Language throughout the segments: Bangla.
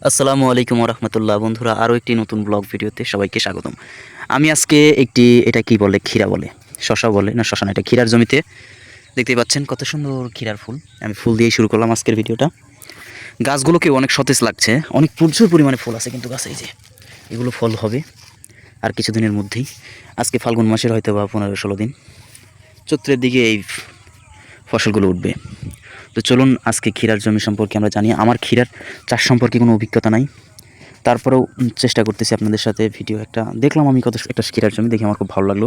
আসসালামু আলাইকুম রহমতুল্লাহ। বন্ধুরা, আরও একটি নতুন ব্লগ ভিডিওতে সবাইকে স্বাগতম। আমি আজকে এটা কি বলে, ক্ষীরা বলে, শশা বলে না, শশা না, এটা ক্ষীরার জমিতে দেখতেই পাচ্ছেন কত সুন্দর ক্ষীরার ফুল। আমি ফুল দিয়েই শুরু করলাম আজকের ভিডিওটা। গাছগুলোকে অনেক সতেজ লাগছে, অনেক প্রচুর পরিমাণে ফুল আছে কিন্তু গাছে। এই যে এগুলো ফল হবে আর কিছুদিনের মধ্যেই। আজকে ফাল্গুন মাসের হয়তো বা 15-16 দিন, চৈত্রের দিকে এই ফসলগুলো উঠবে। তো চলুন আজকে ক্ষীরার জমি সম্পর্কে আমরা জানি। আমার ক্ষীরার চাষ সম্পর্কে কোনো অভিজ্ঞতা নাই, তারপরেও চেষ্টা করতেছি আপনাদের সাথে ভিডিও একটা দেখলাম আমি কত একটা ক্ষীরার জমি দেখে আমার খুব ভালো লাগলো।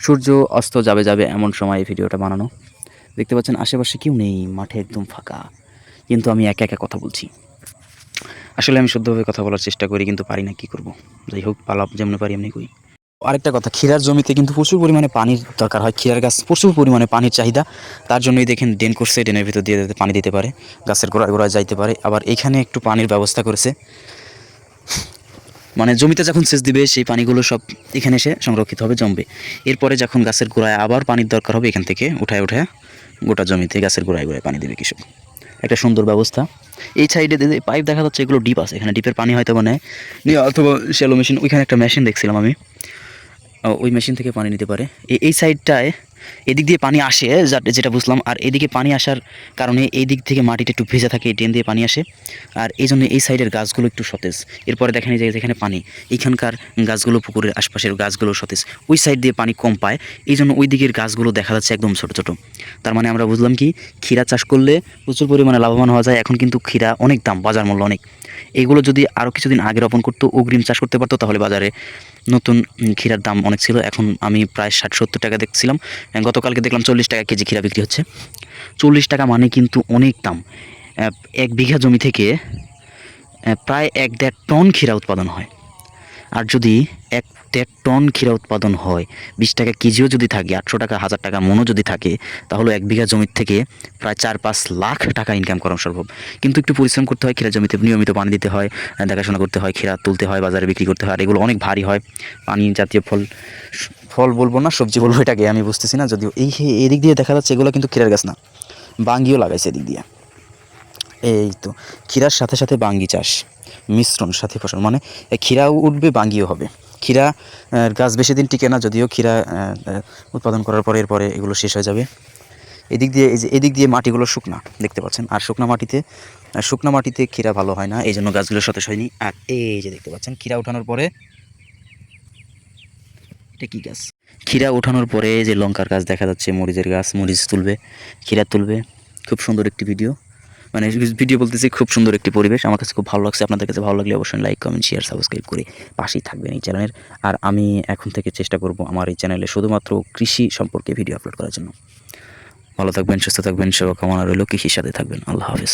সূর্য অস্ত যাবে যাবে এমন সময় এই ভিডিওটা বানানো। দেখতে পাচ্ছেন আশেপাশে কেউ নেই, মাঠে একদম ফাঁকা, কিন্তু আমি একা একা কথা বলছি। আসলে আমি শুদ্ধভাবে কথা বলার চেষ্টা করি কিন্তু পারি না, কী করব। যাই হোক, পালাপ যেমন পারি এমনি করি। আরেকটা কথা, ক্ষীরার জমিতে কিন্তু প্রচুর পরিমাণে পানির দরকার হয়। ক্ষীরার গাছ প্রচুর পরিমাণে পানির চাহিদা, তার জন্যই দেখেন ড্রেন করছে, ড্রেনের ভিতর দিয়ে পানি দিতে পারে, গাছের গোড়ায় গোড়ায় যাইতে পারে। আবার এখানে একটু পানির ব্যবস্থা করেছে, মানে জমিতে যখন সেচ দিবে সেই পানিগুলো সব এখানে এসে সংরক্ষিত হবে, জমবে। এরপরে যখন গাছের গোড়ায় আবার পানির দরকার হবে, এখান থেকে উঠায় উঠায় গোটা জমিতে গাছের গোড়ায় গোড়ায় পানি দেবে কৃষক। একটা সুন্দর ব্যবস্থা। এই সাইডে পাইপ দেখা যাচ্ছে, এগুলো ডিপ আছে, এখানে ডিপের পানি হয়তো নেয়, অথবা শ্যালো মেশিন। ওইখানে একটা মেশিন দেখছিলাম আমি, ওই মেশিন থেকে পানি নিতে পারে। এই সাইডটায় এদিক দিয়ে পানি আসে, যেটা বুঝলাম। আর এদিকে পানি আসার কারণে এই দিক থেকে মাটিটা একটু ভেজা থাকে, ড্রেন দিয়ে পানি আসে, আর এই জন্য এই সাইডের গাছগুলো একটু সতেজ। এরপরে দেখেন যে যেখানে পানি, এইখানকার গাছগুলো, পুকুরের আশপাশের গাছগুলো সতেজ। ওই সাইড দিয়ে পানি কম পায়, এই জন্য ওই দিকের গাছগুলো দেখা যাচ্ছে একদম ছোটো ছোটো। তার মানে আমরা বুঝলাম কি, ক্ষীরা চাষ করলে প্রচুর পরিমাণে লাভবান হওয়া যায়। এখন কিন্তু ক্ষীরা অনেক দাম, বাজার মূল্য অনেক। এগুলো যদি আরও কিছুদিন আগে রোপণ করতো, অগ্রিম চাষ করতে পারতো, তাহলে বাজারে নতুন ক্ষীরার দাম অনেক ছিল। এখন আমি প্রায় 60-70 টাকা দেখছিলাম, গতকালকে দেখলাম 40 টাকা কেজি ক্ষীরা বিক্রি হচ্ছে। 40 টাকা মানে কিন্তু অনেক দাম। 1 বিঘা জমি থেকে প্রায় 1-1.5 টন ক্ষীরা উৎপাদন হয়। আর যদি 1-1.5 টন ক্ষীরা উৎপাদন হয়, 20 টাকা কেজিও যদি থাকে, 800 টাকা 1000 টাকা মনও যদি থাকে, তাহলে 1 বিঘা জমির থেকে প্রায় 4-5 লাখ টাকা ইনকাম করা সম্ভব। কিন্তু একটু পরিশ্রম করতে হয়, ক্ষীরা জমিতে নিয়মিত পানি দিতে হয়, দেখাশোনা করতে হয়, ক্ষীরা তুলতে হয়, বাজারে বিক্রি করতে হয়। আর এগুলো অনেক ভারী হয়, পানি জাতীয় ফল। ফল বলবো না সবজি বলবো, এটাকে আমি বুঝতেছি না। যদিও এদিক দিয়ে দেখা যাচ্ছে এগুলো কিন্তু ক্ষীরার গাছ না, বাঙ্গিও লাগাইছে এদিক দিয়ে। এই তো ক্ষীরার সাথে সাথে বাঙ্গি চাষ, মিশ্রণ সাথে ফসল, মানে ক্ষীরাও উঠবে, বাঙ্গিও হবে। ক্ষীরা গাছ বেশি দিন টিকে না, যদিও ক্ষীরা উৎপাদন করার পরে এরপরে এগুলো শেষ হয়ে যাবে। এদিক দিয়ে, এই যে এদিক দিয়ে মাটিগুলো শুকনা দেখতে পাচ্ছেন, আর শুকনা মাটিতে ক্ষীরা ভালো হয় না, এই জন্য গাছগুলো সতেজ হয়নি। আর এই যে দেখতে পাচ্ছেন ক্ষীরা ওঠানোর পরে, এটা কী গাছ, ক্ষীরা ওঠানোর পরে যে লঙ্কার গাছ দেখা যাচ্ছে, মরিচের গাছ, মরিচ তুলবে, ক্ষীরা তুলবে। খুব সুন্দর একটি ভিডিও, মানে ভিডিও বলতেছি, খুব সুন্দর একটি পরিবেশ। আমার কাছে খুব ভালো লাগছে। আপনাদের কাছে ভালো লাগলে অবশ্যই লাইক, কমেন্ট, শেয়ার, সাবস্ক্রাইব করে পাশেই থাকবেন এই চ্যানেলের। আর আমি এখন থেকে চেষ্টা করব আমার এই চ্যানেলে শুধুমাত্র কৃষি সম্পর্কে ভিডিও আপলোড করার জন্য। ভালো থাকবেন, সুস্থ থাকবেন, শুভকামনা রইল। কৃষির সাথে থাকবেন। আল্লাহ হাফেজ।